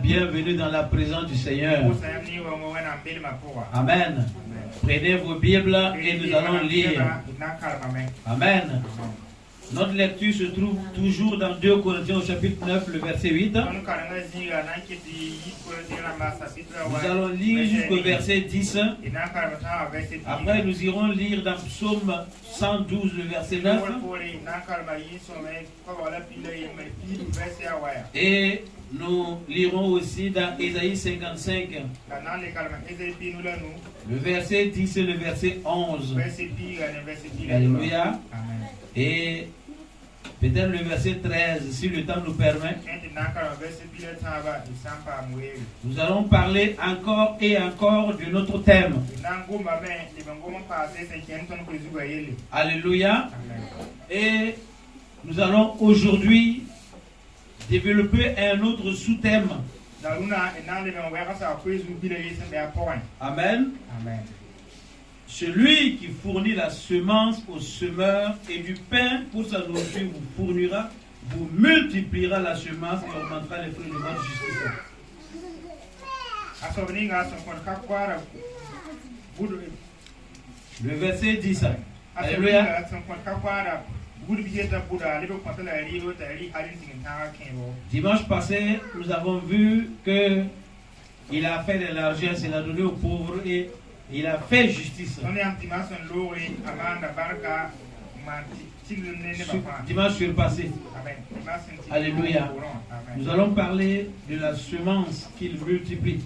Bienvenue dans la présence du Seigneur. Amen. Prenez vos Bibles et nous allons lire. Amen. Notre lecture se trouve toujours dans 2 Corinthiens au chapitre 9, le verset 8. Nous allons lire jusqu'au verset 10. Après, nous irons lire dans Psaume 112, le verset 9. Et nous lirons aussi dans Ésaïe 55, le verset 10 et le verset 11. Alléluia. Et peut-être le verset 13, si le temps nous permet. Nous allons parler encore et encore de notre thème. Alléluia. Et nous allons aujourd'hui développer un autre sous-thème. Amen. Celui qui fournit la semence au semeur et du pain pour sa nourriture vous fournira, vous multipliera la semence et augmentera les fruits de votre justice. Le verset 10. Alléluia. Dimanche passé, nous avons vu que il a fait de l'argent, il a donné aux pauvres et il a fait justice. Dimanche surpassé. Alléluia. Nous allons parler de la semence qu'il multiplie.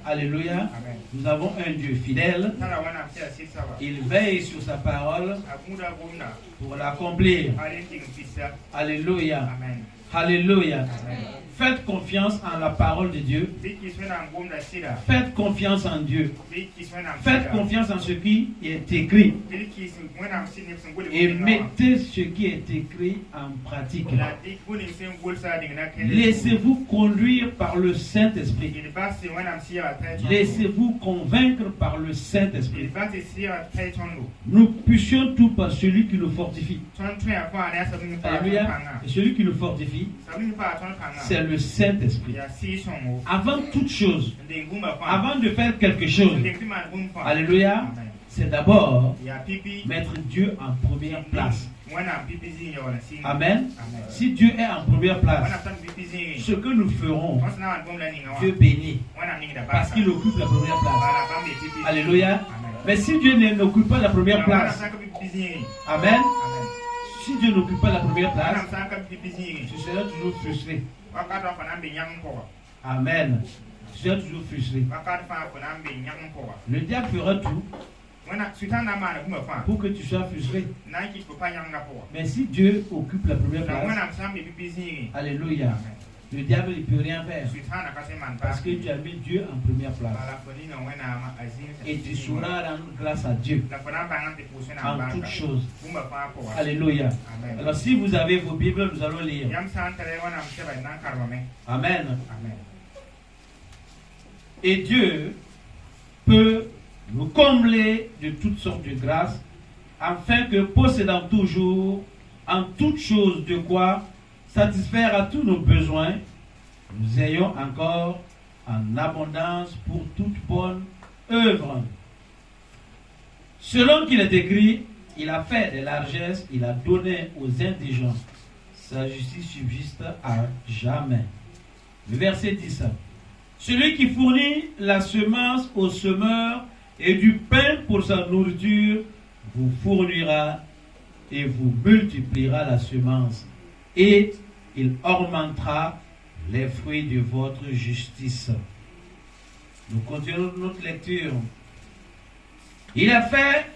Alléluia. Nous avons un Dieu fidèle. Il veille sur sa parole pour l'accomplir. Alléluia. Alléluia. Faites confiance en la parole de Dieu. Faites confiance en Dieu. Faites confiance en ce qui est écrit. Et mettez ce qui est écrit en pratique. Laissez-vous conduire par le Saint-Esprit. Laissez-vous convaincre par le Saint-Esprit. Nous puissions tout par celui qui nous fortifie. Alléluia. Et celui qui nous fortifie, c'est le Saint-Esprit. Avant toute chose, avant de faire quelque chose, alléluia, c'est d'abord mettre Dieu en première place. Amen. Si Dieu est en première place, ce que nous ferons, Dieu bénit, parce qu'il occupe la première place. Alléluia. Mais si Dieu n'occupe pas la première place, amen. Si Dieu n'occupe pas la première place, tu seras toujours frustré. Amen. Tu seras toujours frustré. Le diable fera tout pour que tu sois frustré. Mais si Dieu occupe la première place, alléluia, le diable ne peut rien faire. Parce que tu as mis Dieu en première place. Et tu sauras rendre grâce à Dieu en toutes choses. Alléluia. Alors si vous avez vos Bibles, nous allons lire. Amen. Et Dieu peut nous combler de toutes sortes de grâces, afin que, possédant toujours en toutes choses de quoi satisfaire à tous nos besoins, nous ayons encore en abondance pour toute bonne œuvre. Selon qu'il est écrit, il a fait des largesses, il a donné aux indigents. Sa justice subsiste à jamais. Le verset 10. Celui qui fournit la semence au semeur et du pain pour sa nourriture vous fournira et vous multipliera la semence, et il augmentera les fruits de votre justice. Nous continuons notre lecture. Il a fait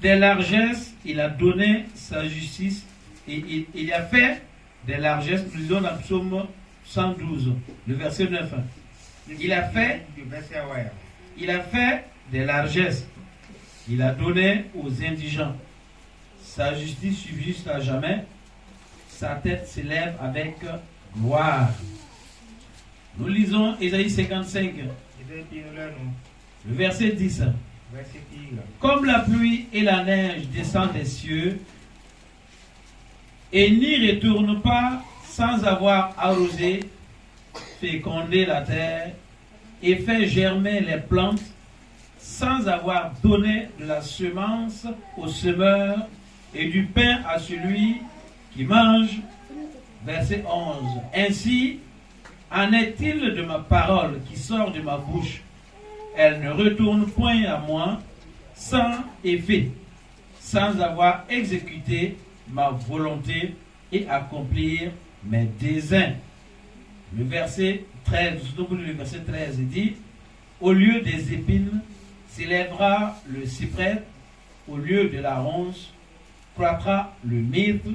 des largesses, il a donné sa justice, et il a fait des largesses. Nous lisons dans le psaume 112, le verset 9. Il a fait des largesses, il a donné aux indigents. Sa justice subsiste à jamais, sa tête s'élève avec gloire. Nous lisons Ésaïe 55, le verset 10. Comme la pluie et la neige descendent des cieux et n'y retournent pas sans avoir arrosé, fécondé la terre et fait germer les plantes, sans avoir donné de la semence au semeur et du pain à celui qui mange. Verset 11. Ainsi en est-il de ma parole qui sort de ma bouche. Elle ne retourne point à moi sans effet, sans avoir exécuté ma volonté et accomplir mes désirs. Le verset 13, le verset 13 dit: au lieu des épines s'élèvera le cyprès, au lieu de la ronce croîtra le myrte,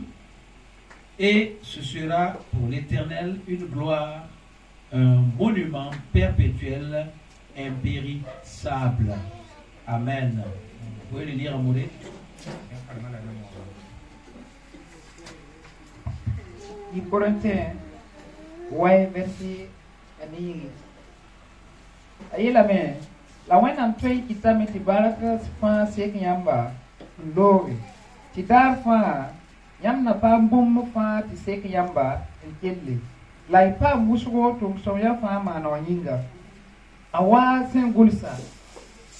et ce sera pour l'Éternel une gloire, un monument perpétuel, impérissable. Amen. Vous pouvez le lire en monnaie. Ouais, merci. Aïe la main. La wen am twey kita meti baraka fa sek yamba lowe. Ti dar fa yam na pa mbum fa ti sek yamba kelle. La pa musgo to so ya fa ma no yinga. Awa sen gulsa.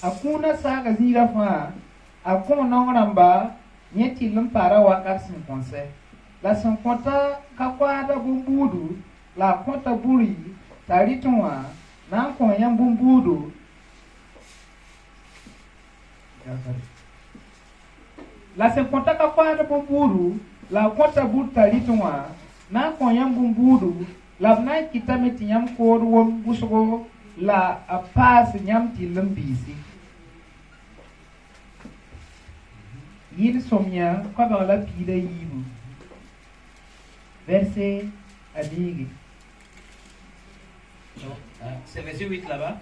Akuna sa ga zira fa akon no ramba nyeti lumpara wa karsin konse. La son konta kakwada bumbudu la konta buri taritwa na kon yam bumbudu. La se konta kakwada bumbudu la konta buri taritwa na kon yam bumbudu la na kitameti yam ko won busgo la apas yam ti lambisi. Yil somia kwa ba la pida yibu. Verset adigre. C'est verset 8 là-bas.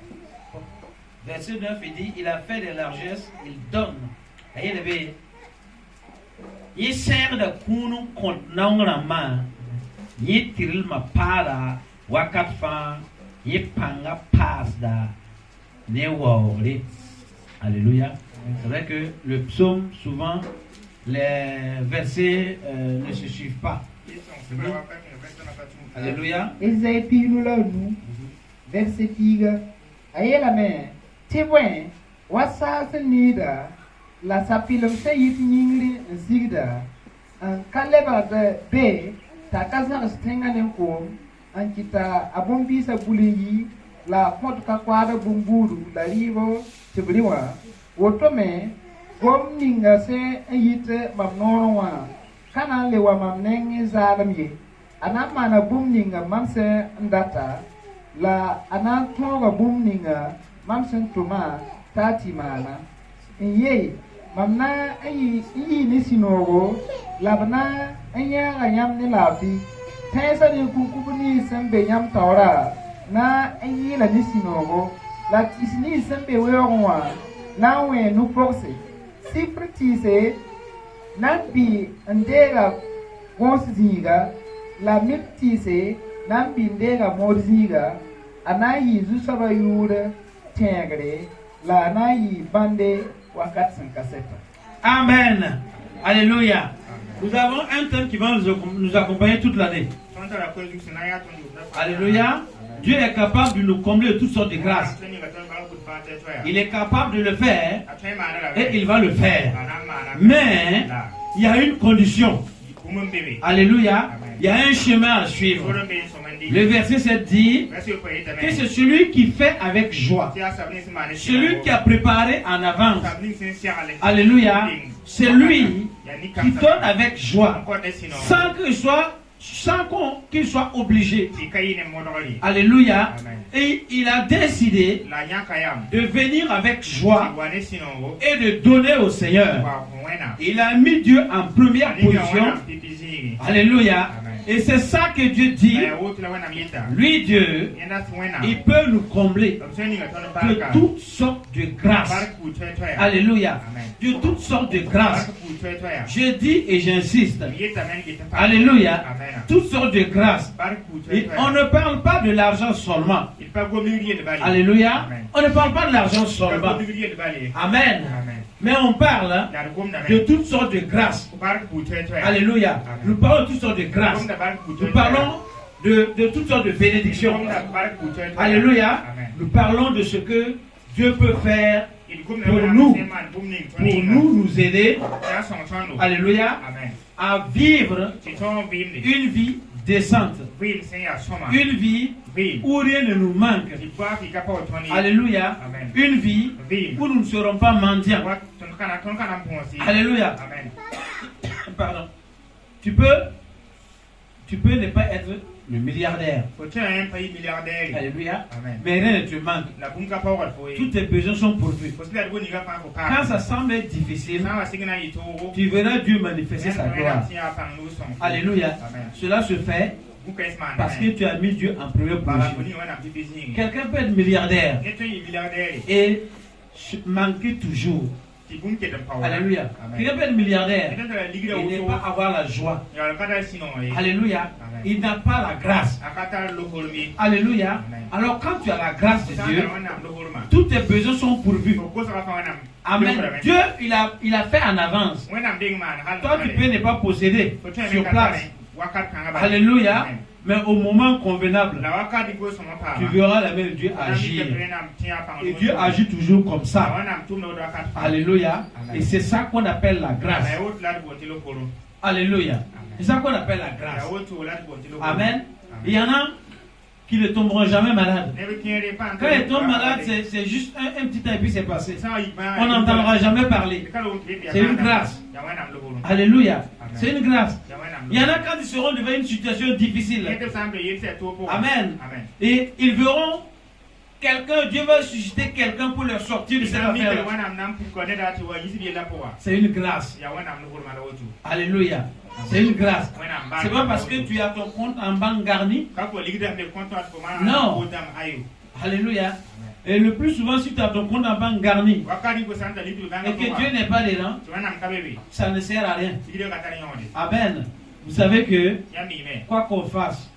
Verset 9, il dit, il a fait des largesses, il donne. Il sert de kunu contre la main. Il tire ma para, wakat fan, il panga passe da newore. Alléluia. C'est vrai que le psaume, souvent, les versets ne se suivent pas. Alléluia. Esaïe pinu la nous. Verset 10. Aïe la main. Témoin. Wasa nida. La sapilum se yit nyingli zigda. En kaleba de be. Ta kaza stenga nenko. En kita abombi sa bulingi. La fonte kakwada bumburu. La rivo tibriwa. Wotome. Gom ninga se yite mamnono wa. Kana lewa mamnengi zalamye. Anamana bumninga mamse ndata. La anatonga bumninga mamse ntuma tati mana. Iye mamna ayi nisinogo. Labna anya ayam ni lafi. Tensa ni kukubuni sembe yam taura. Na ayi la nisinogo. La tisni sembe weongwa. Na we nuproxe. Sipritise. Nambi ndega gonsiziga la miptise nambi ndega morziga anayi zusaba yure tengre la anayi bande wakat sankaseta. Amen. Alléluia. Nous avons un thème qui va nous accompagner toute l'année. Alléluia. Dieu est capable de nous combler de toutes sortes de grâces. Il est capable de le faire et il va le faire. Mais il y a une condition. Alléluia. Il y a un chemin à suivre. Le verset 7 dit que c'est celui qui fait avec joie. Celui qui a préparé en avance. Alléluia. C'est lui qui donne avec joie. Sans qu'il soit obligé. Alléluia. Et il a décidé de venir avec joie et de donner au Seigneur. Il a mis Dieu en première position. Alléluia. Et c'est ça que Dieu dit. Lui, Dieu, il peut nous combler de toutes sortes de grâces. Alléluia. De toutes sortes de grâces. Je dis et j'insiste. Alléluia. Toutes sortes de grâces. Et on ne parle pas de l'argent seulement. Alléluia. On ne parle pas de l'argent seulement. Amen. Mais on parle de toutes sortes de grâces. Alléluia. Nous parlons de toutes sortes de grâces. Nous parlons de toutes sortes de bénédictions. Alléluia. Nous parlons de ce que Dieu peut faire pour nous aider. Alléluia. À vivre une vie décente. Une vie où rien ne nous manque. Alléluia. Une vie où nous ne serons pas mendiants. Alléluia. Pardon. Tu peux ne pas être le milliardaire. Alléluia. Mais rien ne te manque. Tous tes besoins sont pourvus. Quand ça semble difficile, tu verras Dieu manifester sa gloire. Alléluia. Cela se fait parce que tu as mis Dieu en première position. Quelqu'un peut être milliardaire et manquer toujours. Alléluia. Quelqu'un peut être milliardaire et ne pas avoir la joie. Alléluia. Il n'a pas la grâce. Alléluia. Alors quand tu as la grâce de Dieu, tous tes besoins sont pourvus. Amen. Dieu, il a fait en avance. Toi, tu peux ne pas posséder sur place. Alléluia. Mais au moment convenable, tu verras la main de Dieu agir. Et Dieu agit toujours comme ça. Alléluia. Et c'est ça qu'on appelle la grâce. Alléluia. C'est ça qu'on appelle la grâce. Amen. Il y en a qui ne tomberont jamais malades. Quand ils tombent malades, c'est juste un petit temps et puis c'est passé. On n'entendra jamais parler. C'est une grâce. Alléluia. C'est une grâce. Il y en a quand ils seront devant une situation difficile. Amen. Et ils verront quelqu'un, Dieu va susciter quelqu'un pour leur sortir de cette affaire. C'est une grâce. Alléluia. C'est une grâce. C'est pas parce que tu as ton compte en banque garni. Non. Alléluia. Et le plus souvent, si tu as ton compte en banque garni et que Dieu n'est pas dedans, ça ne sert à rien. Amen. Vous savez que quoi qu'on fasse,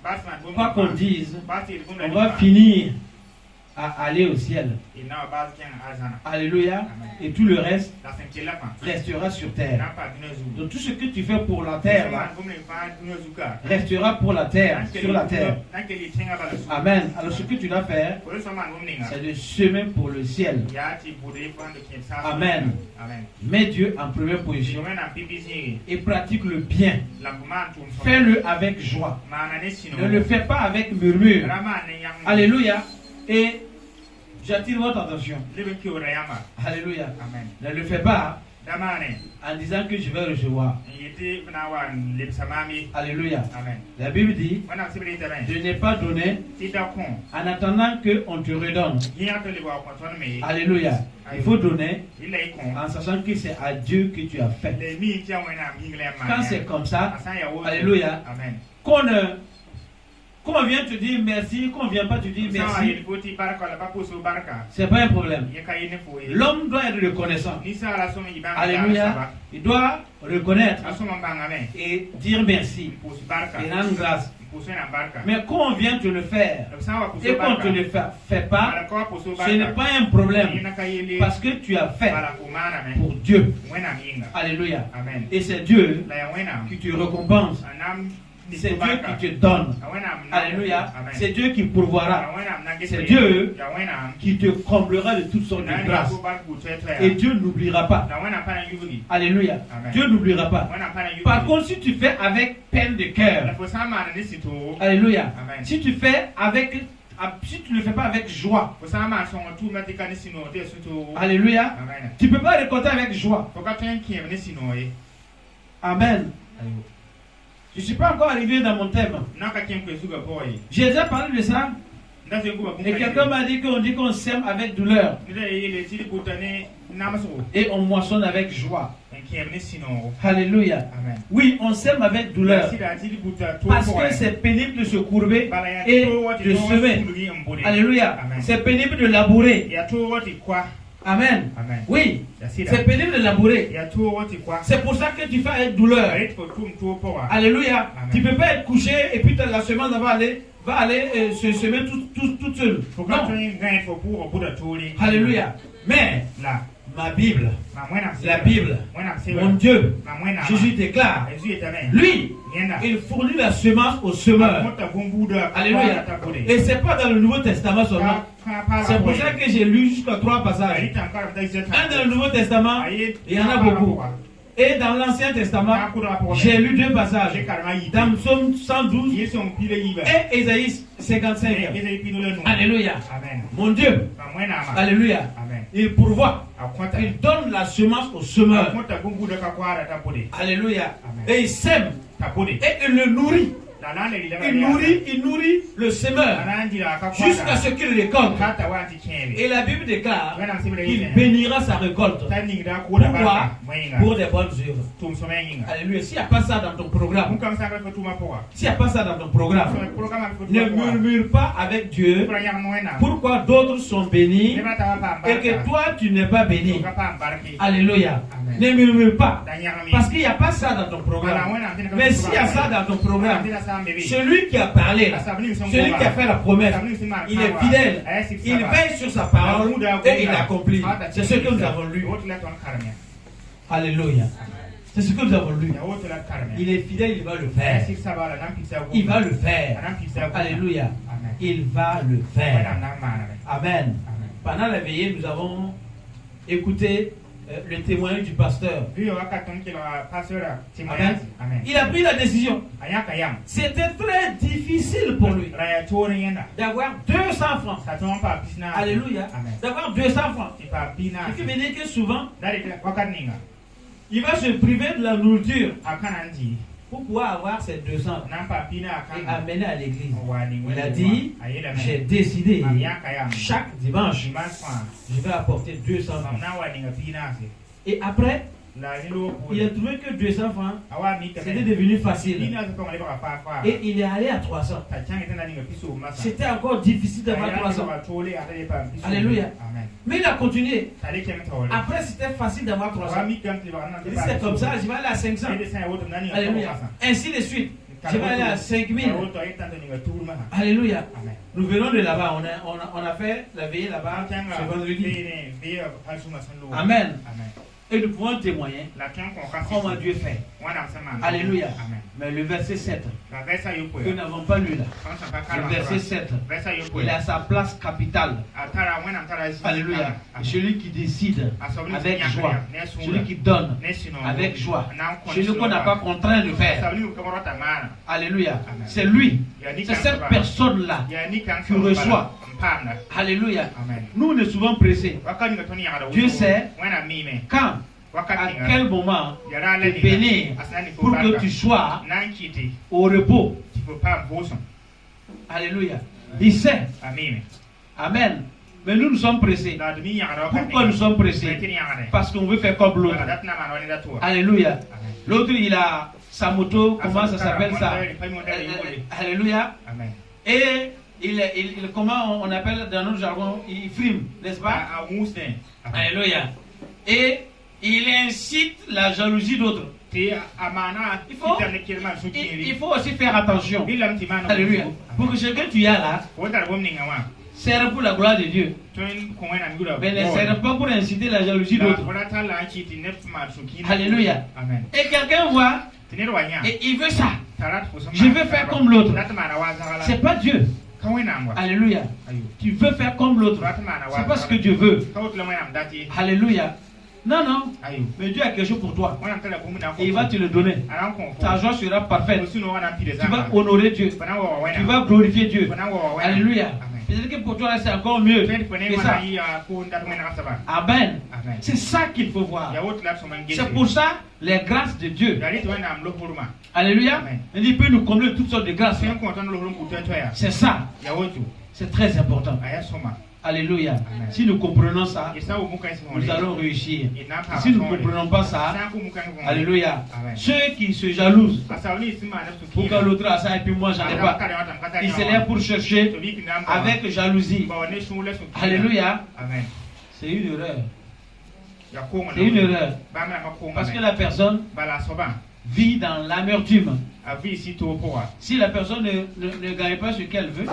quoi qu'on dise, on va finir à aller au ciel. Alléluia. Et tout le reste restera sur terre. Donc tout ce que tu fais pour la terre là, restera pour la terre, sur la terre. Amen. Alors ce que tu dois faire, c'est de semer pour le ciel. Amen. Mets Dieu en première position et pratique le bien. Fais-le avec joie. Ne le fais pas avec murmure. Alléluia. Et j'attire votre attention. Alléluia. Ne le fais pas en disant que je vais recevoir. Alléluia. La Bible dit de ne pas donner en attendant qu'on te redonne. Alléluia. Il faut donner en sachant que c'est à Dieu que tu as fait. Quand c'est comme ça, alléluia, qu'on vient te dire merci, qu'on ne vient pas te dire merci, c'est pas un problème. L'homme doit être reconnaissant. Alléluia. Il doit reconnaître et dire merci et rendre grâce. Mais quand on vient te le faire et qu'on ne te le fait pas, ce n'est pas un problème parce que tu as fait pour Dieu. Alléluia. Et c'est Dieu qui te récompense C'est Dieu qui te donne. Alléluia. C'est Dieu qui pourvoira. C'est Dieu qui te comblera de toutes sortes de grâces. Et Dieu n'oubliera pas. Alléluia. Dieu n'oubliera pas. Par contre, si tu fais avec peine de cœur, alléluia. Si tu ne le fais pas avec joie, alléluia, tu ne peux pas récolter avec joie. Amen. Je ne suis pas encore arrivé dans mon thème. J'ai déjà parlé de ça. Et quelqu'un m'a dit qu'on sème avec douleur. Et on moissonne avec joie. Alléluia. Oui, on sème avec douleur. Parce que c'est pénible de se courber et de semer. Alléluia. C'est pénible de labourer. Amen. Oui, c'est pénible de labourer. C'est pour ça que tu fais avec douleur. Alléluia. Tu ne peux pas être couché et puis la semence va aller se semer toute seule. Non. Alléluia. Mais ma Bible, la Bible, mon Dieu, Jésus déclare, lui, il fournit la semence au semeur. Alléluia. Et ce n'est pas dans le Nouveau Testament seulement. C'est pour ça que j'ai lu jusqu'à 3 passages. Un dans le Nouveau Testament, il y en a beaucoup. Et dans l'Ancien Testament, j'ai lu 2 passages. Dans Psaume 112 et Ésaïe 55. Alléluia. Mon Dieu. Alléluia. Il pourvoit. Il donne la semence au semeur. Alléluia. Et il sème. Et il le nourrit. Il nourrit le semeur jusqu'à ce qu'il récolte. Et la Bible déclare qu'il bénira sa récolte. Pourquoi? Pour des bonnes œuvres. Alléluia. S'il n'y a pas ça dans ton programme, ne murmure pas avec Dieu pourquoi d'autres sont bénis et que toi tu n'es pas béni. Alléluia. Ne murmure pas. Parce qu'il n'y a pas ça dans ton programme. Mais s'il y a ça dans ton programme, celui qui a parlé, celui qui a fait la promesse, il est fidèle, il veille sur sa parole et il l'accomplit. C'est ce que nous avons lu. Alléluia. C'est ce que nous avons lu. Il est fidèle, il va le faire. Il va le faire. Alléluia. Il va le faire. Amen. Pendant la veillée, nous avons écouté le témoignage du pasteur. Amen. Il a pris la décision. C'était très difficile pour lui d'avoir 200 francs. Alléluia. D'avoir 200 francs. Ce qui veut dire que souvent, il va se priver de la nourriture pour pouvoir avoir ces 200 et amener à l'église. Il a dit, j'ai décidé, chaque dimanche, je vais apporter 200 francs. Et après, il a trouvé que 200 francs, c'était devenu facile. Et il est allé à 300. C'était encore difficile d'avoir 300. Alléluia. Mais il a continué. Après, c'était facile d'avoir 300. C'est comme ça, je vais aller à 500. Alléluia. Ainsi de suite. Je vais aller à 5000. Alléluia. Nous venons de là-bas. On a fait la veillée là-bas ce vendredi. Amen. Et nous pouvons témoigner comment Dieu fait. Alléluia. Mais le verset 7, que nous n'avons pas lu là, le verset 7, il a sa place capitale. Alléluia. Celui qui décide avec joie, celui qui donne avec joie, celui qu'on n'a pas contraint de faire. Alléluia. C'est lui, c'est cette personne-là qui reçoit. Alléluia. Nous, on est souvent pressés. Dieu sait quand, à quel moment te bénir pour que tu sois au repos. Alléluia. Il sait. Amen. Mais nous sommes pressés. Pourquoi nous sommes pressés? Parce qu'on veut faire comme l'autre. Alléluia. L'autre, il a sa moto, comment ça s'appelle ça? Alléluia. Et comment on appelle dans notre jargon, il frime, n'est-ce pas? Alléluia. Et il incite la jalousie d'autres. Il faut aussi faire attention. Alléluia. Pour que ce que tu as là sert pour la gloire de Dieu. Mais ne sert pas pour inciter la jalousie d'autres. Alléluia. Et quelqu'un voit et il veut ça. Je veux faire comme l'autre. C'est pas Dieu. Alléluia. Tu veux faire comme l'autre. C'est pas ce que Dieu veut. Alléluia. Non, non. Mais Dieu a quelque chose pour toi. Et il va te le donner. Ta joie sera parfaite. Tu vas honorer Dieu. Tu vas glorifier Dieu. Alléluia. Peut-être que pour toi, c'est encore mieux que ça. Amen. C'est ça qu'il faut voir. C'est pour ça, les grâces de Dieu. Alléluia. Il peut nous combler toutes sortes de grâces. C'est ça. C'est très important. Alléluia. Si nous comprenons ça, nous allons réussir. Si nous ne comprenons pas ça, alléluia. Ceux qui se jalousent, pourquoi l'autre a ça et puis moi j'en ai pas, ils se lèvent pour chercher avec jalousie. Alléluia. C'est une erreur. C'est une erreur. Parce que la personne vit dans l'amertume. Si la personne ne gagne pas ce qu'elle veut,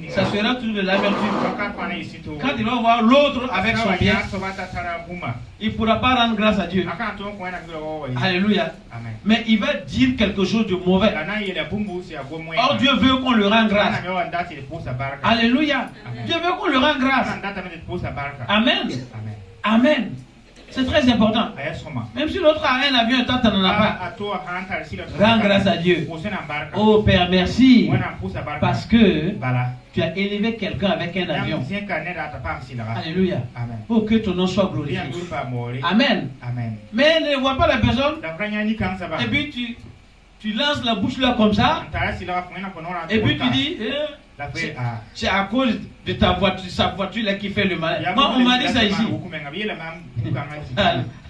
ça sera tout de l'amertume. Quand il va voir l'autre avec son bien, il ne pourra pas rendre grâce à Dieu. Alléluia. Mais il va dire quelque chose de mauvais. Or Dieu veut qu'on le rende grâce. Alléluia. Dieu veut qu'on le rende grâce. Amen. Amen. C'est très important. Même si l'autre a un avion et toi tu n'en as pas, rends grâce à Dieu. Oh Père, merci. Parce que tu as élevé quelqu'un avec un avion. Alléluia. Oh, que ton nom soit glorifié. Amen. Mais ne vois pas la personne. Et puis tu lances la bouche là comme ça. Et puis tu dis... c'est à cause de ta voiture, sa voiture là qui fait le mal. Moi, on m'a dit ça ici.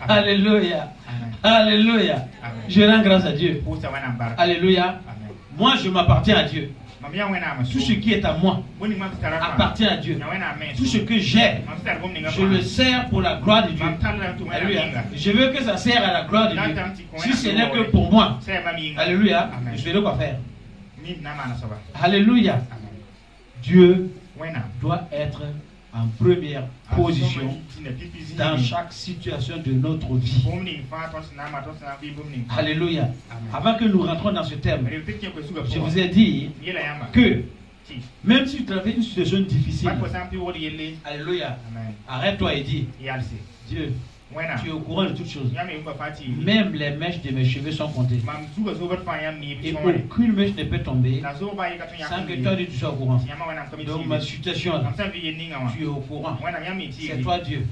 Alléluia. Alléluia. Je rends grâce à Dieu. Alléluia. Moi, je m'appartiens à Dieu. Tout ce qui est à moi appartient à Dieu. Tout ce que j'ai, je le sers pour la gloire de Dieu. Alléluia. Je veux que ça sert à la gloire de Dieu. Si ce n'est que pour moi, alléluia, je vais quoi faire. Alléluia. Dieu doit être en première position dans chaque situation de notre vie. Alléluia. Avant que nous rentrons dans ce thème, je vous ai dit que même si tu traverses une situation difficile, alléluia, arrête-toi et dis, Dieu, tu es au courant de toutes choses. Même les mèches de mes cheveux sont comptées. Et aucune mèche ne peut tomber sans que toi tu sois au courant. Donc ma situation, tu es au courant. C'est toi Dieu.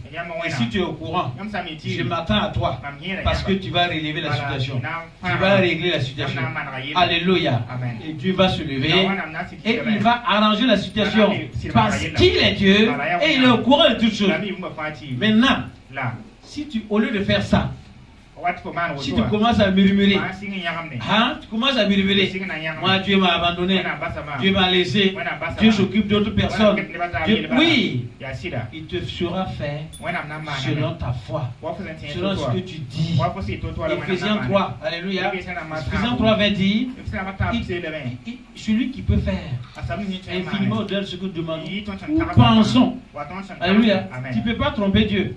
Et si tu es au courant, je m'attends à toi. Parce que tu vas relever la situation. Tu vas régler la situation. Alléluia. Et Dieu va se lever. Et il va arranger la situation. Parce qu'il est Dieu. Et il est au courant de toutes choses. Maintenant, si tu, au lieu de faire ça, si tu commences à murmurer, hein, tu commences à murmurer, moi Dieu m'a abandonné, Dieu m'a laissé, Dieu s'occupe d'autres personnes. Oui, il te fera faire selon ta foi, selon ce que tu dis. Ephésiens 3, alléluia. Ephésiens 3 va dire, celui qui peut faire infiniment au-delà de ce que nous demandons ou pensons. Alléluia. Tu ne peux pas tromper Dieu.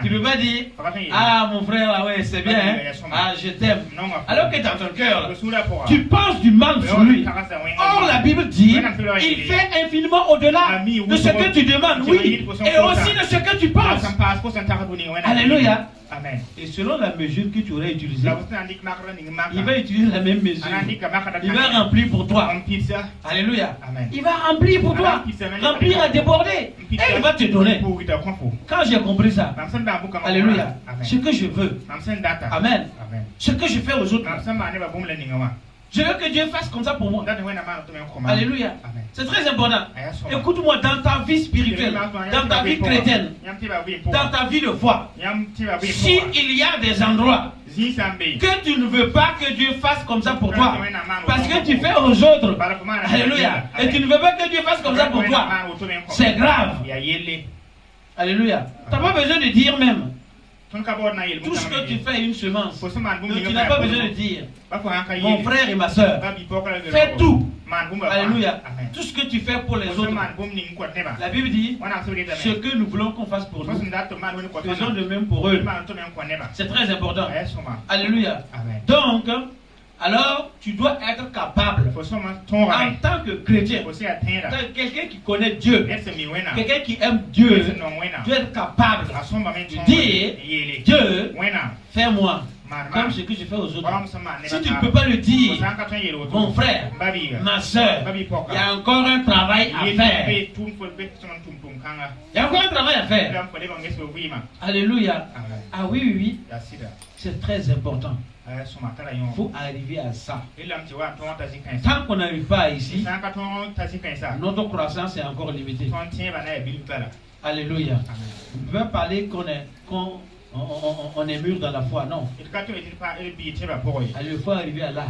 Tu ne peux pas dire, ah mon frère, ah ouais, c'est bien, hein? Ah je t'aime. Alors que dans ton cœur, tu penses du mal sur lui. Or la Bible dit, il fait infiniment au-delà de ce que tu demandes, oui, et aussi de ce que tu penses. Alléluia. Amen. Et selon la mesure que tu aurais utilisée, il va utiliser la même mesure. Il va remplir pour toi. Alléluia. Amen. Il va remplir pour toi. Remplir à déborder. Et il va te donner. Quand j'ai compris ça, alléluia, ce que je veux, amen, ce que je fais aux autres, je veux que Dieu fasse comme ça pour moi. Alléluia. C'est très important. Écoute-moi, dans ta vie spirituelle, dans ta vie chrétienne, dans ta vie de foi, s'il y a des endroits que tu ne veux pas que Dieu fasse comme ça pour toi, parce que tu fais aux autres, alléluia, et tu ne veux pas que Dieu fasse comme ça pour toi, c'est grave. Alléluia. Tu n'as pas besoin de dire même. Tout ce que tu fais est une semence. Donc tu n'as pas besoin de dire, mon frère et ma soeur, fais tout. Alléluia. Tout ce que tu fais pour les autres. La Bible dit, ce que nous voulons qu'on fasse pour nous, faisons de même pour eux. C'est très important. Alléluia. Donc, Alors, tu dois être capable, en tant que chrétien, quelqu'un qui connaît Dieu, quelqu'un qui aime Dieu, tu dois être capable de dire, Dieu, fais-moi comme ce que je fais aux autres. Si tu ne peux pas le dire, mon frère, ma soeur, il y a encore un travail à faire. Il y a encore un travail à faire. Alléluia. Ah oui, oui, oui. C'est très important. Il faut arriver à ça. Tant qu'on n'arrive pas ici, notre croissance est encore limitée. Alléluia. On ne peut pas parler qu'on est mûr dans la foi, non. Il faut arriver à là.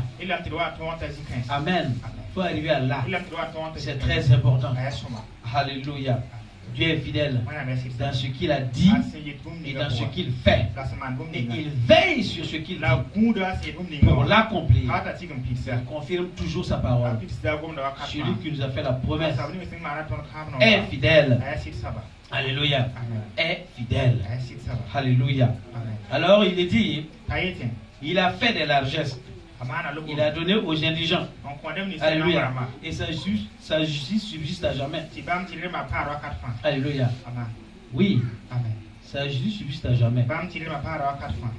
Amen. Il faut arriver à là. C'est très important. Alléluia. Dieu est fidèle dans ce qu'il a dit et dans ce qu'il fait. Et il veille sur ce qu'il dit pour l'accomplir. Il confirme toujours sa parole. Celui qui nous a fait la promesse est fidèle. Alléluia. Est fidèle. Alléluia. Alors il est dit, il a fait des largesses. Il a donné aux indigents. Alléluia. Et sa justice subsiste à jamais. Alléluia. Oui. Sa justice subsiste à jamais.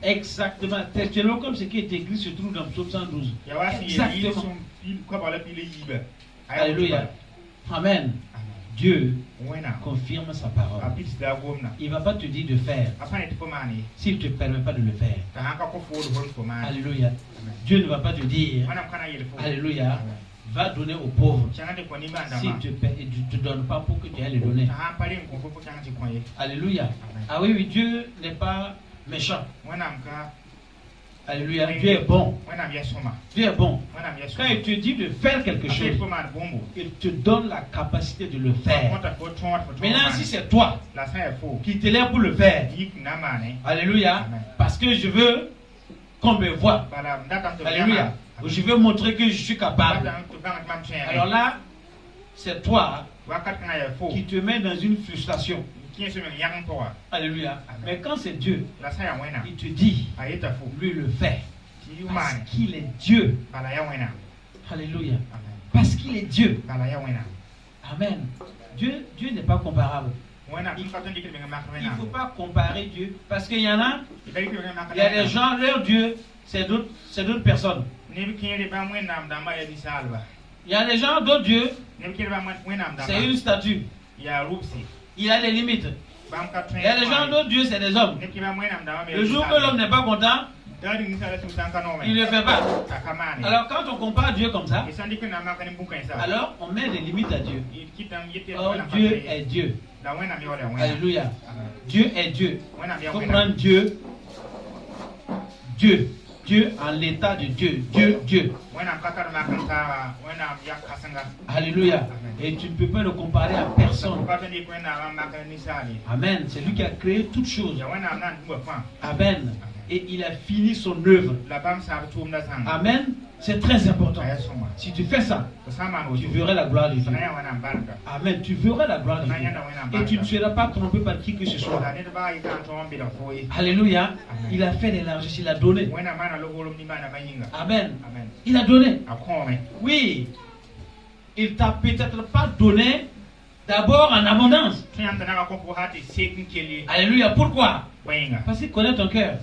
Exactement. Textuellement comme ce qui est écrit se trouve dans Psaume 112. Exactement. Alléluia. Amen. Dieu confirme sa parole. Il ne va pas te dire de faire s'il ne te permet pas de le faire. Alléluia. Dieu ne va pas te dire, alléluia, va donner aux pauvres s'il ne te donne pas pour que tu ailles les donner. Alléluia. Ah oui, oui, Dieu n'est pas méchant. Alléluia. Dieu est bon. Dieu est bon. Quand il te dit de faire quelque chose, il te donne la capacité de le faire. Maintenant, si c'est toi qui te lèves pour le faire, alléluia, parce que je veux qu'on me voie. Alléluia. Je veux montrer que je suis capable. Alors là, c'est toi qui te mets dans une frustration. Alléluia. Mais quand c'est Dieu, il te dit, lui le fait. Parce qu'il est Dieu. Alléluia. Parce qu'il est Dieu. Amen. Dieu n'est pas comparable. Il ne faut pas comparer Dieu. Parce qu'il y en a, il y a des gens, leur Dieu, c'est d'autres personnes. Il y a des gens, d'autres dieux, c'est une statue. Il a des limites. Il y a des gens, d'autres dieux, c'est des hommes. Le jour que l'homme n'est pas content, il ne le fait pas. Alors quand on compare Dieu comme ça, alors on met des limites à Dieu. Oh, Dieu est Dieu. Alléluia. Dieu est Dieu. Il faut prendre Dieu. Dieu. Dieu en l'état de Dieu. Dieu, Dieu. Alléluia. Et tu ne peux pas le comparer à personne. Amen. C'est lui qui a créé toutes choses. Amen. Et il a fini son œuvre. Amen. C'est très important. Si tu fais ça, tu verras la gloire de Dieu. Amen. Tu verras la gloire de Dieu. Et tu ne seras pas trompé par qui que ce soit. Alléluia. Il a fait des largesses. Il a donné. Amen. Il a donné. Oui. Il t'a peut-être pas donné d'abord en abondance. Alléluia. Pourquoi? Parce qu'il connaît ton cœur.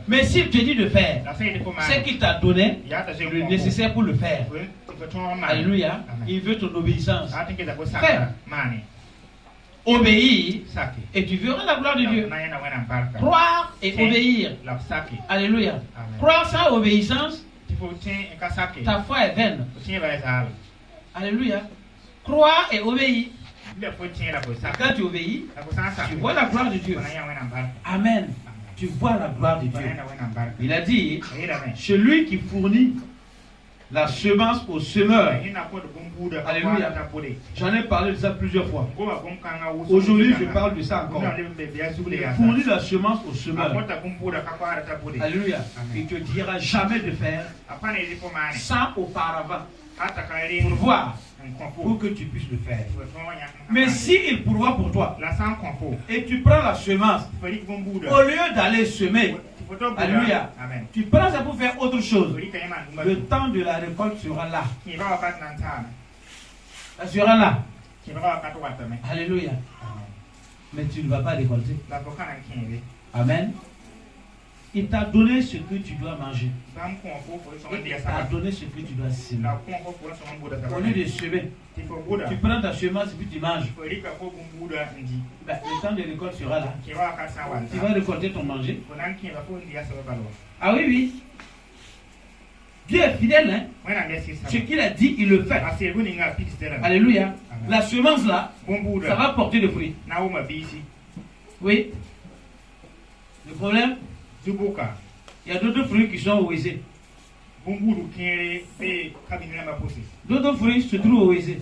Mais s'il te dit de faire, c'est qu'il t'a donné le nécessaire pour le faire. Alléluia. Il veut ton obéissance. Fais. Obéir et tu verras la gloire de Dieu. Croire et obéir. Alléluia. Croire sans obéissance, ta foi est vaine. Alléluia. Croire et obéir. Quand tu obéis, tu vois la gloire de Dieu. Amen. Tu vois la gloire de Dieu. Il a dit, celui qui fournit la semence au semeur. Alléluia. J'en ai parlé de ça plusieurs fois. Aujourd'hui, je parle de ça encore. Il fournit la semence au semeur. Alléluia. Il ne te dira jamais de faire sans auparavant pourvoir pour que tu puisses le faire. Mais s'il pourvoit pour toi et tu prends la semence, au lieu d'aller semer, Alléluia. Tu prends ça pour faire autre chose. Le temps de la récolte sera là. Ça sera là. Alléluia. Mais tu ne vas pas récolter. Amen. Il t'a donné ce que tu dois manger. Il t'a donné ce que tu dois semer. Au lieu de semer, tu prends ta semence et puis tu manges. Le temps de récolte sera là. Tu vas récolter ton manger. Ah oui, oui. Dieu est fidèle, hein? Ce qu'il a dit, il le fait. Alléluia. La semence là, ça va porter des fruits. Oui. Le problème, il y a d'autres fruits qui sont oisés. D'autres fruits se trouvent oisés.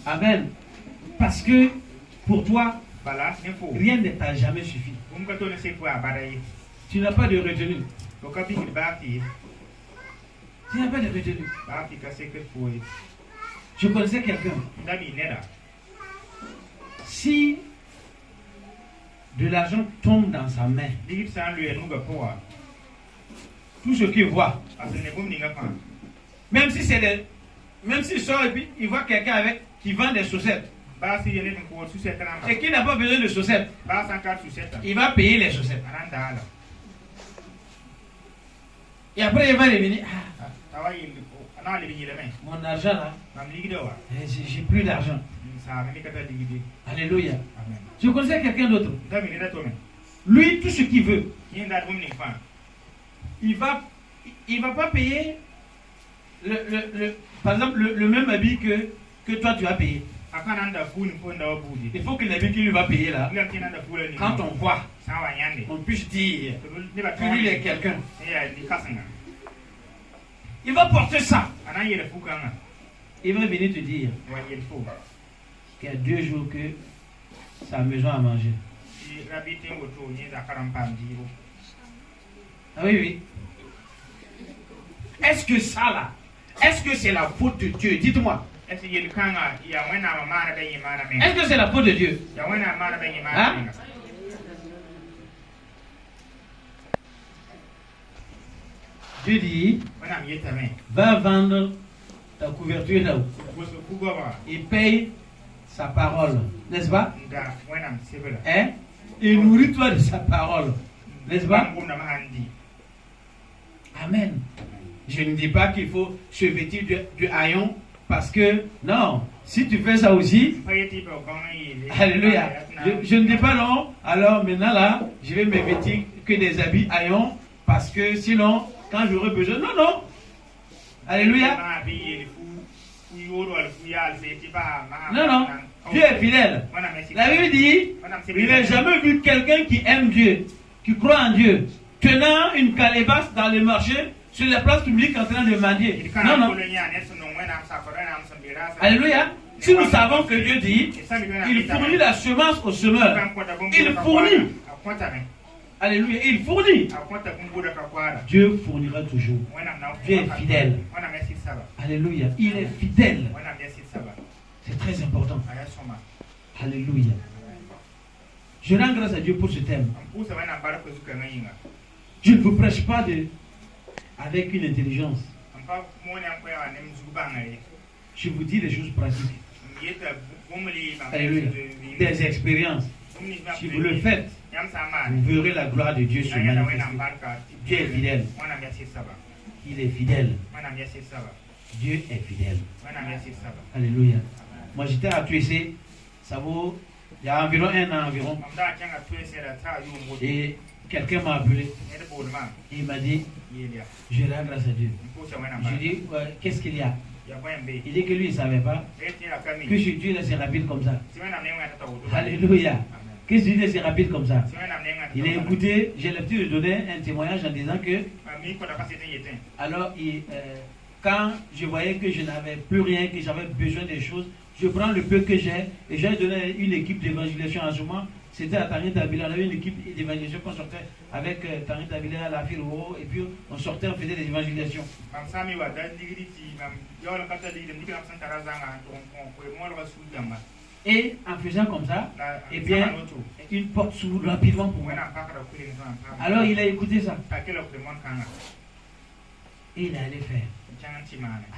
Amen. Parce que pour toi, rien ne t'a jamais suffi. Tu n'as pas de retenue. Tu n'as pas de retenue. Je connaissais quelqu'un. Si de l'argent tombe dans sa main, tout ce qu'il voit, même si c'est des, même s'il sort et puis il voit quelqu'un qui vend des chaussettes et qui n'a pas besoin de chaussettes, il va payer les chaussettes. Et après il va revenir. Mon argent là, j'ai plus d'argent. Alléluia. Je connaissais quelqu'un d'autre. Lui, tout ce qu'il veut, il va pas payer par exemple le même habit que toi tu as payé. Il faut que l'habit qu'il va payer là, quand on voit, on puisse dire que lui est quelqu'un. Il va porter ça. Il va venir te dire qu'il y a 2 jours que sa maison a mangé. Ah oui, oui. Est-ce que ça là, est-ce que c'est la faute de Dieu? Dites-moi. Est-ce que c'est la faute de Dieu? Hein? Dieu dit, va vendre ta couverture là-haut. Il paye sa parole, n'est-ce pas? Hein? Et nourris-toi de sa parole, n'est-ce pas? Amen. Je ne dis pas qu'il faut se vêtir du haillon parce que, non, si tu fais ça aussi, alléluia, je ne dis pas non, alors maintenant là, je vais me vêtir que des habits haillons parce que sinon, quand j'aurai besoin, non, non, alléluia. Non, non, Dieu est fidèle. La Bible dit, il n'a jamais vu quelqu'un qui aime Dieu, qui croit en Dieu, tenant une calebasse dans le marché, sur la place publique en train de mendier. Non, non. Alléluia. Si nous savons que Dieu dit, il fournit la semence au semeur. Il fournit. Alléluia. Il fournit. Dieu fournira toujours. Dieu est fidèle. Alléluia. Il est fidèle. C'est très important. Alléluia. Je rends grâce à Dieu pour ce thème. Je ne vous prêche pas avec une intelligence. Je vous dis des choses pratiques. Alléluia. Des expériences. Si vous le faites, vous verrez la gloire de Dieu se manifester. Dieu est fidèle. Il est fidèle. Dieu est fidèle. Alléluia. Moi j'étais à Tuessé, ça vaut, il y a environ 1 an environ. Et quelqu'un m'a appelé. Et il m'a dit, je rends grâce à Dieu. Je dis, ouais, qu'est-ce qu'il y a? Il dit que lui, il ne savait pas que chez Dieu, c'est rapide comme ça. Alléluia. Que chez Dieu, c'est rapide comme ça. Il a écouté, j'ai l'habitude de donner un témoignage en disant que, alors, quand je voyais que je n'avais plus rien, que j'avais besoin des choses, je prends le peu que j'ai et j'ai donné une équipe d'évangélisation en ce moment. C'était à Tanit Abila, on avait une équipe d'évangélisation qu'on sortait avec Tanit Abila, la Firo, et puis on sortait, on faisait des évangélisations. Et en faisant comme ça, eh bien, une porte s'ouvre rapidement pour moi. Alors il a écouté ça. Et il est allé faire.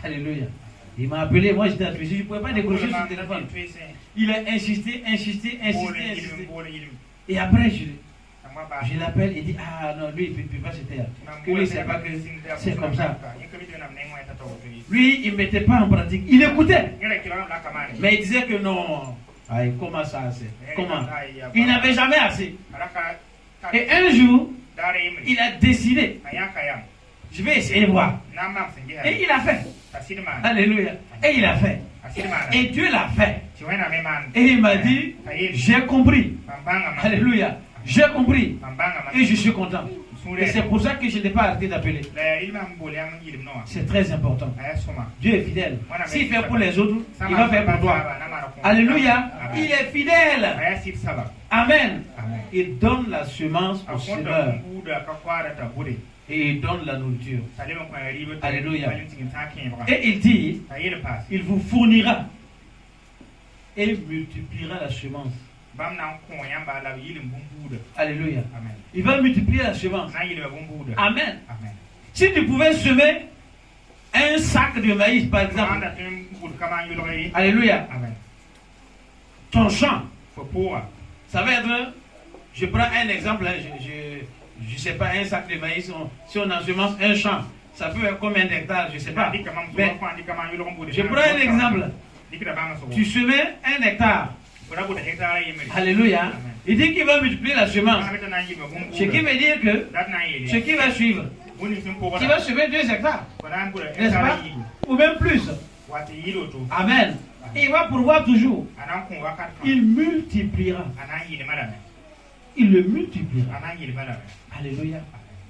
Alléluia. Il m'a appelé, moi j'étais à Tunisie, je ne pouvais pas décrocher son téléphone. Il a insisté. Et après, je l'appelle, il dit, ah non, lui il ne peut pas se taire. Que lui, c'est pas que c'est comme ça. Lui, il ne mettait pas en pratique. Il écoutait. Mais il disait que non. Aïe, comment ça assez? Comment? Il n'avait jamais assez. Et un jour, il a décidé, je vais essayer de voir. Et il a fait. Alléluia. Et il a fait. Et Dieu l'a fait. Et il m'a dit, j'ai compris. Alléluia. J'ai compris. Et je suis content. Et c'est pour ça que je n'ai pas arrêté d'appeler. C'est très important. Dieu est fidèle. S'il fait pour les autres, il va faire pour toi. Alléluia. Il est fidèle. Amen. Il donne la semence au semeur. Et il donne la nourriture. Alléluia. Et il dit, il vous fournira et multipliera la semence. Alléluia. Il va multiplier la semence. Amen. Si tu pouvais semer un sac de maïs, par exemple. Alléluia. Ton champ. Ça va être, je prends un exemple, je ne sais pas, un sac de maïs, si on ensemence un champ, ça peut être combien d'hectares, je ne sais pas. Mais je prends un exemple. Tu semais un hectare. Alléluia. Il dit qu'il va multiplier la semence. Ce qui veut dire que ce qui va suivre, tu vas semer 2 hectares. N'est-ce pas? Ou même plus. Amen. Et il va pourvoir toujours. Il multipliera. Il le multipliera. Alléluia.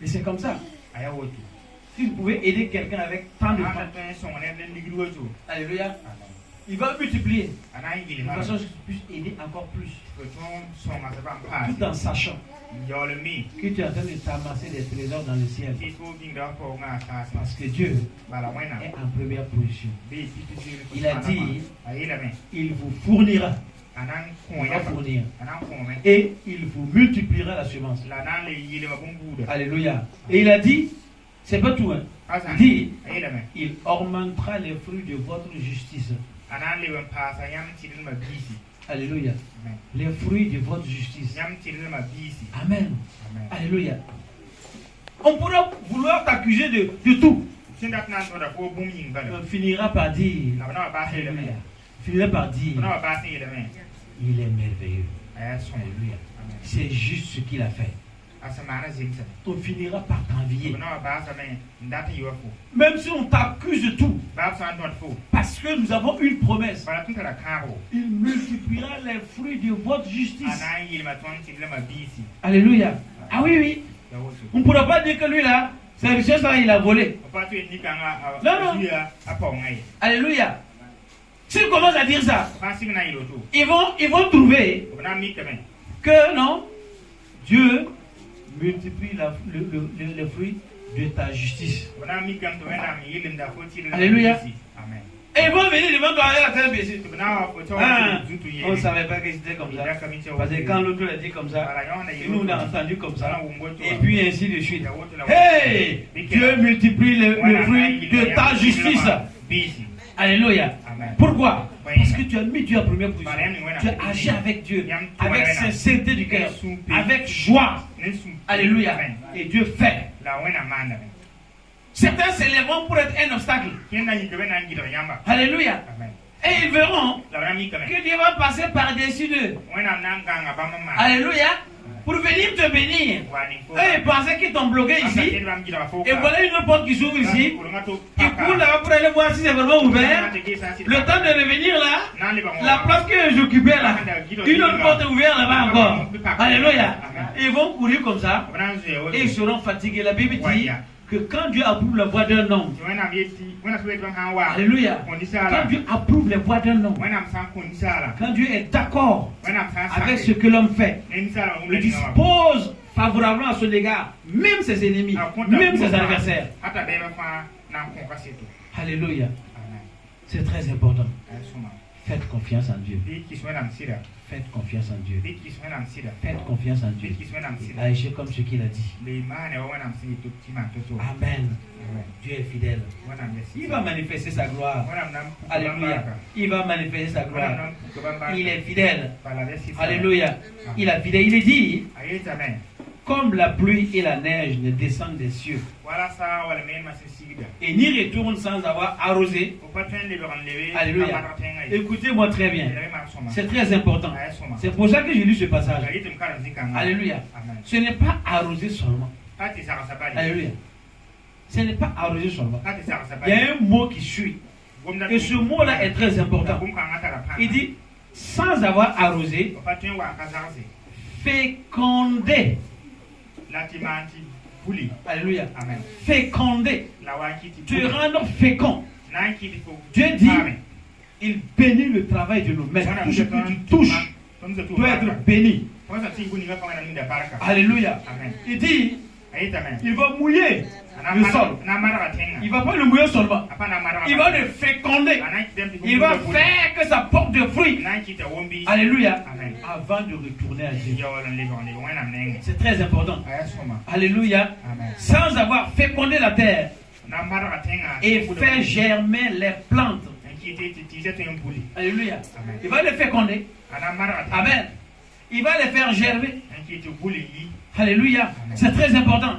Et c'est comme ça. Si vous pouvez aider quelqu'un avec tant de temps. Alléluia. Il va multiplier. De façon que tu puisses aider encore plus. Tout en sachant que tu es en train de t'amasser des trésors dans le ciel. Parce que Dieu est en première position. Il a dit, il vous fournira. Il va fournir. Et il vous multipliera la semence. Alléluia. Et il a dit, c'est pas tout. Hein. Il dit, il augmentera les fruits de votre justice. Alléluia. Les fruits de votre justice. Amen. Alléluia. On pourra vouloir t'accuser de tout. On finira par dire, Alléluia. Finira par dire, il est merveilleux. Alléluia. C'est juste ce qu'il a fait. On finira par t'envier. Même si on t'accuse de tout. Parce que nous avons une promesse. Il multipliera les fruits de votre justice. Alléluia. Ah oui, oui. On ne pourra pas dire que lui là, ces richesses là, il a volé. Non, non. Alléluia. S'ils commencent à dire ça, ils vont trouver que non, Dieu multiplie le fruit de ta justice. Alléluia. Et ils vont venir devant toi avec la tête baissée. On ne savait pas que c'était comme ça. Parce que quand l'autre l'a dit comme ça, et nous on a entendu comme ça. Et puis ainsi de suite. Hey! Dieu multiplie le fruit de ta justice. Alléluia. Pourquoi? Parce que tu as mis Dieu en première position. Tu as agi avec Dieu, avec sincérité du cœur, avec joie. Alléluia. Et Dieu fait. Certains s'élèveront pour être un obstacle. Alléluia. Et ils verront que Dieu va passer par-dessus d'eux. Alléluia. Pour venir te bénir. Eux, ils pensaient qu'ils t'ont bloqué ici. Et voilà une autre porte qui s'ouvre ici. Ils courent là-bas pour aller voir si c'est vraiment ouvert. Le temps de revenir là, la place que j'occupais là, une autre porte est ouverte là-bas encore. Alléluia. Ils vont courir comme ça. Et ils seront fatigués. La Bible dit que quand Dieu approuve la voix d'un homme, alléluia, quand Dieu approuve les voix d'un homme, quand Dieu est d'accord avec ce que l'homme fait, il dispose favorablement à son égard, même ses ennemis, même ses adversaires. Alléluia. C'est très important. Faites confiance en Dieu. Faites confiance en Dieu. Faites confiance en Dieu. Agissez comme ce qu'il a dit. Amen. Dieu est fidèle. Il va manifester sa gloire. Alléluia. Il va manifester sa gloire. Il est fidèle. Alléluia. Il est fidèle. Il est dit, comme la pluie et la neige ne descendent des cieux et n'y retournent sans avoir arrosé. Alléluia. Écoutez-moi très bien. C'est très important. C'est pour ça que j'ai lu ce passage. Alléluia. Ce n'est pas arrosé seulement. Alléluia. Ce n'est pas arrosé seulement. Il y a un mot qui suit. Et ce mot-là est très important. Il dit, sans avoir arrosé, féconder. Alléluia. Amen. Féconder. Te rendre fécond. Dieu dit, il bénit le travail de nos mains. Tout ce que tu touches doit être béni. Alléluia. Amen. Il dit, il va mouiller le sol. Il ne va pas le mouiller seulement. Il va le féconder. Il va faire que ça porte de fruits. Alléluia. Amen. Avant de retourner à Dieu. C'est très important. Alléluia. Amen. Sans avoir fécondé la terre et fait germer les plantes. Alléluia. Amen. Il va les féconder. Amen. Il va les faire germer. Alléluia. C'est très important.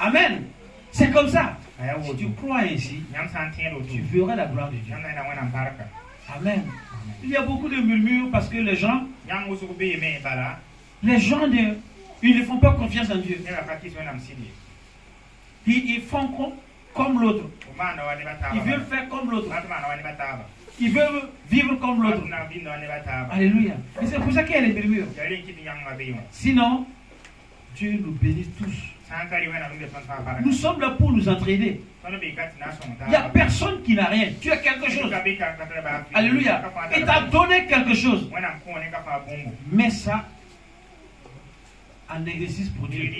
Amen. C'est comme ça. Si tu crois ainsi, tu verras la gloire de Dieu. Amen. Il y a beaucoup de murmures parce que les gens ils ne font pas confiance en Dieu. Ils font comme l'autre. Ils veulent faire comme l'autre. Ils veulent vivre comme l'autre. Alléluia. Et c'est pour ça qu'il y a les murmures. Sinon, Dieu nous bénit tous. Nous sommes là pour nous entraîner. Il n'y a personne qui n'a rien. Tu as quelque chose. Alléluia. Il t'a donné quelque chose. Mais ça, en exercice pour Dieu,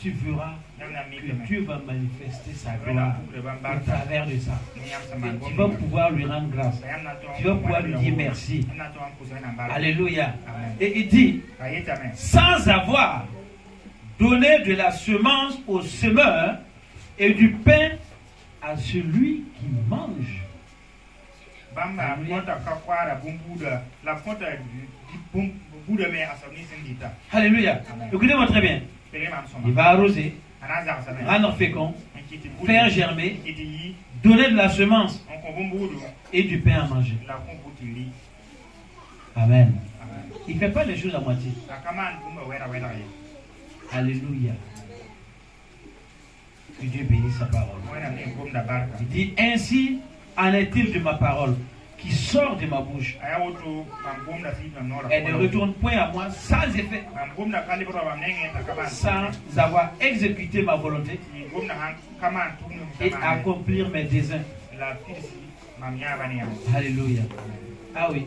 tu verras que Dieu va manifester sa gloire au travers de ça. Et tu vas pouvoir lui rendre grâce. Tu vas pouvoir lui dire merci. Alléluia. Et il dit, sans avoir donné de la semence au semeur et du pain à celui qui mange. Alléluia. Écoutez-moi très bien. Il va arroser, rendre fécond, faire germer, donner de la semence et du pain à manger. Amen. Il ne fait pas les choses à moitié. Alléluia. Que Dieu bénisse sa parole. Il dit, ainsi en est-il de ma parole qui sort de ma bouche. Elle ne retourne point à moi sans effet, sans avoir exécuté ma volonté et accomplir mes désirs. Alléluia. Ah oui.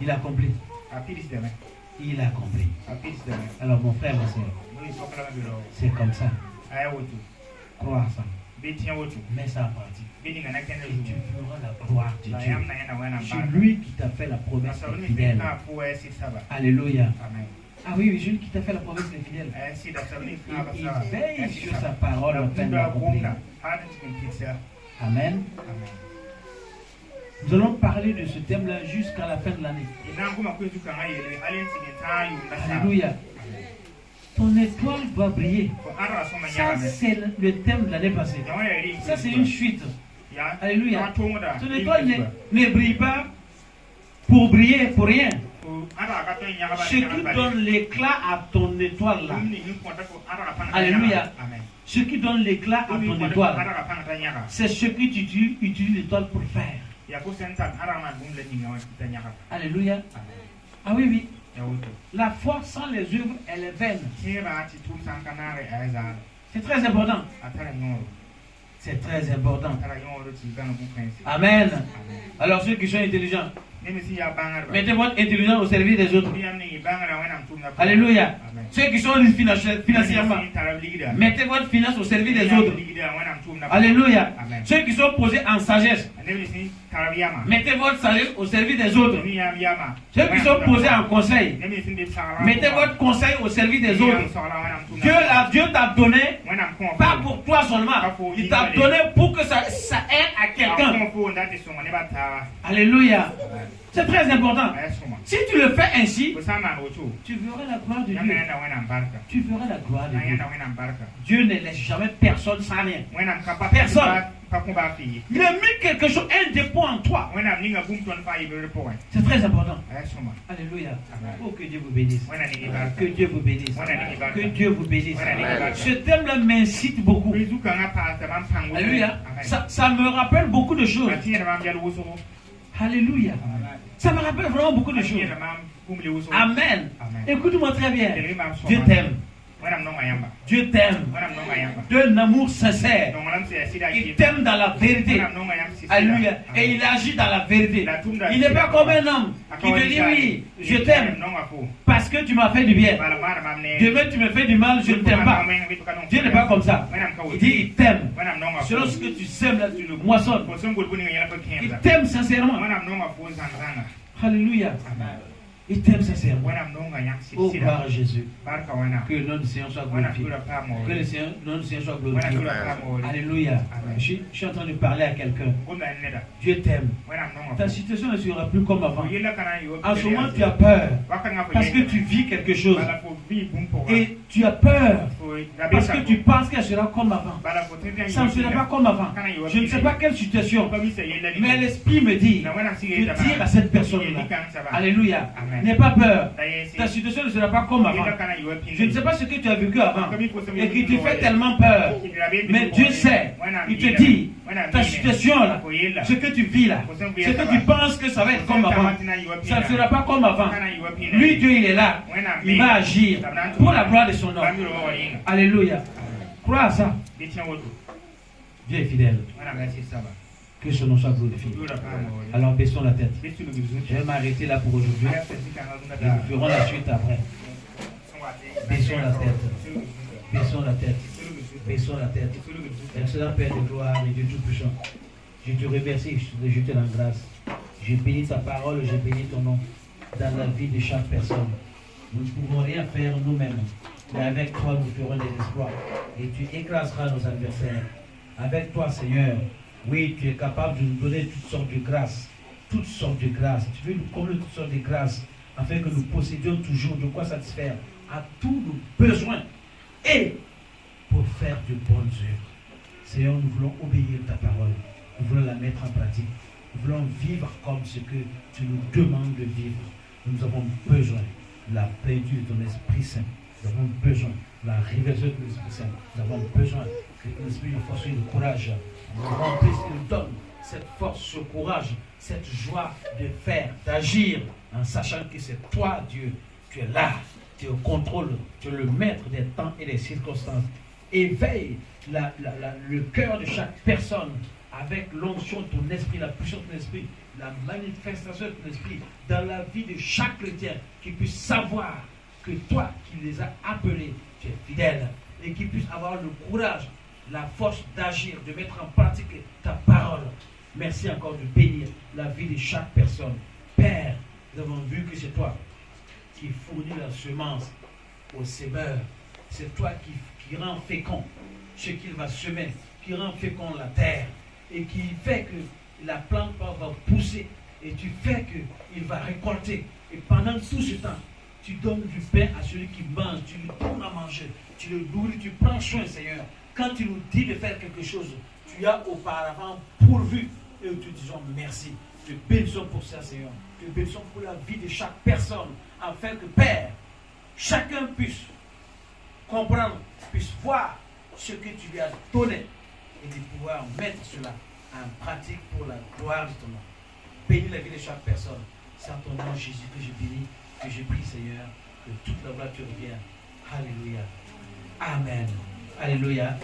Il a accompli. Il a accompli. Alors mon frère, ma soeur, c'est comme ça. Crois ça. Mets ça en pratique. Et tu verras la gloire de Dieu. C'est lui qui t'a fait la promesse est fidèle. Alléluia. Ah oui, celui qui t'a fait la promesse est fidèle. Il veille sur sa parole afin de l'accomplir. Amen. Nous allons parler de ce thème-là jusqu'à la fin de l'année. Alléluia. Ton étoile doit briller. Ça, c'est le thème de l'année passée. Ça, c'est une suite. Alléluia. Ton étoile ne brille pas pour briller pour rien. Ce qui donne l'éclat à ton étoile là. Alléluia. Ce qui donne l'éclat à ton étoile, c'est ce que tu utilises l'étoile pour faire. Alléluia. Ah oui, oui. La foi sans les œuvres, elle est vaine. C'est très important. C'est très important. Amen. Alors ceux qui sont intelligents, mettez votre intelligence au service des autres. Alléluia. Ceux qui sont financièrement, mettez votre finance au service des autres. Alléluia. Ceux qui sont posés en sagesse, Mettez votre sagesse au service des autres. Ceux qui sont posés en conseil, mettez votre conseil au service des autres. Dieu t'a donné, pas pour toi seulement, il t'a donné pour que ça aide à quelqu'un. Alléluia. C'est très important. Si tu le fais ainsi, tu verras la gloire de Dieu. Tu verras la gloire de Dieu. Dieu ne laisse jamais personne sans rien. Personne. Il a mis quelque chose, un dépôt en toi. C'est très important. Alléluia. Oh, que Dieu vous bénisse. Que Dieu vous bénisse. Que Dieu vous bénisse. Ce thème-là m'incite beaucoup. Alléluia. Ça me rappelle beaucoup de choses. Alléluia. Ça me rappelle vraiment beaucoup de choses. Amen. Écoute-moi très bien. Dieu t'aime. Dieu t'aime d'un amour sincère. Il t'aime dans la vérité. Alléluia. Et il agit dans la vérité. Il n'est pas comme un homme qui te dit oui, je t'aime parce que tu m'as fait du bien. Demain tu me fais du mal, je ne t'aime pas. Dieu n'est pas comme ça. Il dit il t'aime. Selon ce que tu sèmes là, tu le moissonnes. Il t'aime sincèrement. Alléluia. Il t'aime sincèrement. Oh, gloire à Jésus. Que le nom du Seigneur soit glorifié. Que le nom du Seigneur soit glorifié. Alléluia. Je suis en train de parler à quelqu'un. Dieu t'aime. Ta situation ne sera plus comme avant. En ce moment, tu as peur. Parce que tu vis quelque chose. Et tu as peur. Parce que tu penses qu'elle sera comme avant. Ça ne sera pas comme avant. Je ne sais pas quelle situation. Mais l'Esprit me dit de dire à cette personne-là. Alléluia. N'aie pas peur. Ta situation ne sera pas comme avant. Je ne sais pas ce que tu as vécu avant et qui te fait tellement peur. Mais Dieu sait. Il te dit, ta situation là, ce que tu vis là, ce que tu penses que ça va être comme avant, ça ne sera pas comme avant. Lui, Dieu, il est là. Il va agir pour la gloire de son nom. Alléluia. Crois à ça. Dieu est fidèle. Que son nom soit glorifié. Alors baissons la tête. Je vais m'arrêter là pour aujourd'hui. Et nous ferons la suite après. Baissons la tête. Baissons la tête. Baissons la tête. Excellent Père de gloire et Dieu Tout-Puissant. Je te remercie, je te rends grâce. Je bénis ta parole, je bénis ton nom dans la vie de chaque personne. Nous ne pouvons rien faire nous-mêmes, mais avec toi nous ferons des exploits. Et tu écraseras nos adversaires. Avec toi, Seigneur, oui, tu es capable de nous donner toutes sortes de grâces. Toutes sortes de grâces. Tu veux nous combler toutes sortes de grâces afin que nous possédions toujours de quoi satisfaire à tous nos besoins et pour faire de bonnes œuvres. Seigneur, nous voulons obéir ta parole. Nous voulons la mettre en pratique. Nous voulons vivre comme ce que tu nous demandes de vivre. Nous avons besoin de la plénitude de ton Esprit Saint. Nous avons besoin de la révélation de l'Esprit Saint. Nous avons besoin que l'Esprit nous force et le courage nous remplisse et nous donne cette force, ce courage, cette joie de faire, d'agir en sachant que c'est toi, Dieu. Tu es là, tu es au contrôle, tu es le maître des temps et des circonstances. Éveille le cœur de chaque personne avec l'onction de ton esprit, la puissance de ton esprit, la manifestation de ton esprit dans la vie de chaque chrétien qui puisse savoir que toi qui les as appelés, tu es fidèle et qui puisse avoir le courage, la force d'agir, de mettre en pratique ta parole. Merci encore de bénir la vie de chaque personne. Père, nous avons vu que c'est toi qui fournit la semence au semeur. C'est toi qui rend fécond ce qu'il va semer, qui rend fécond la terre et qui fait que la plante va pousser et tu fais qu'il va récolter. Et pendant tout ce temps, tu donnes du pain à celui qui mange, tu lui donnes à manger, tu le nourris, tu prends soin, Seigneur. Quand tu nous dis de faire quelque chose, tu as auparavant pourvu et nous te disons merci. Te bénissons pour ça, Seigneur. Te bénissons pour la vie de chaque personne, afin que, Père, chacun puisse comprendre, puisse voir ce que tu lui as donné et de pouvoir mettre cela en pratique pour la gloire de ton nom. Bénis la vie de chaque personne. C'est en ton nom, Jésus, que je bénis, que je prie, Seigneur, que toute la gloire te revienne. Alléluia. Amen. Alléluia.